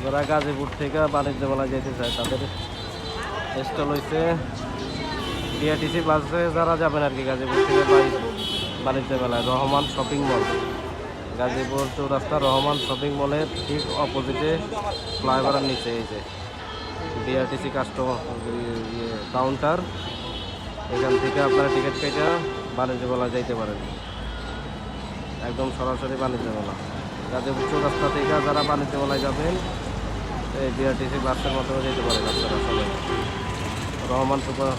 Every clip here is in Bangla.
যারা গাজীপুর থেকে বাণিজ্য মেলায় যেতে চায় তাদের স্টল হয়েছে বিআরটিসি বাসে যারা যাবেন আর কি গাজীপুর থেকে বাণিজ্য মেলায় রহমান শপিং মল গাজীপুর চৌরাস্তা রহমান শপিং মলের ঠিক অপোজিটে ফ্লাইওভারের নিচে এই যে বিআরটিসি কাস্টমার কাউন্টার এখান থেকে আপনারা টিকিট কেটে বাণিজ্য মেলায় যাইতে পারেন একদম সরাসরি বাণিজ্য মেলা গাজীপুর চৌরাস্তা থেকে যারা বাণিজ্য মেলায় যাবেন এই বিআরটিসি বাসের মাধ্যমে যেতে পারেন আপনারা সবাই রহমান সুপার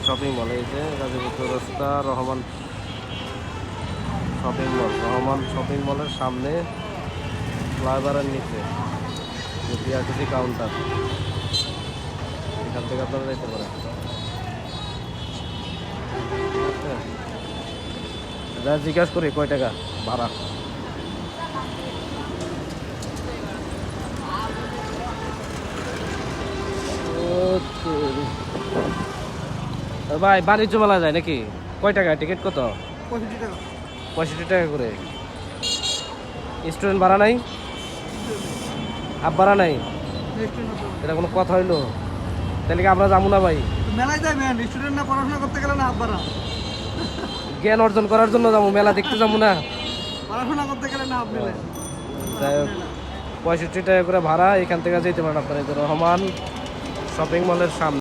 শপিং মল এই যে গাজীপুর চৌরাস্তা রহমান শপিং মলের সামনে ফ্লাইওভারের নিচে বিআরটিসি কাউন্টার এখান থেকে আপনারা যেতে পারেন জিজ্ঞাসা করি কয় টাকা ভাড়া ভাই বাণিজ্য মেলা যায় নাকি কয় টাকা টিকিট কত 65 টাকা করে স্টুডেন্ট ভাড়া নাই আপ ভাড়া নাই এটা কোনো কথা হইলো তাহলে কি আমরা যাবো না ভাই মেলায় যাবেন স্টুডেন্ট না পড়াশোনা করতে গেলে না আপনারা জ্ঞান অর্জন করার জন্য যাবো মেলা দেখতে যাবো না পড়াশোনা করতে গেলে না আপনি যাই হোক 65 টাকা করে ভাড়া এখান থেকে যেতে পারেন আপনার রহমান শপিং মলের সামনে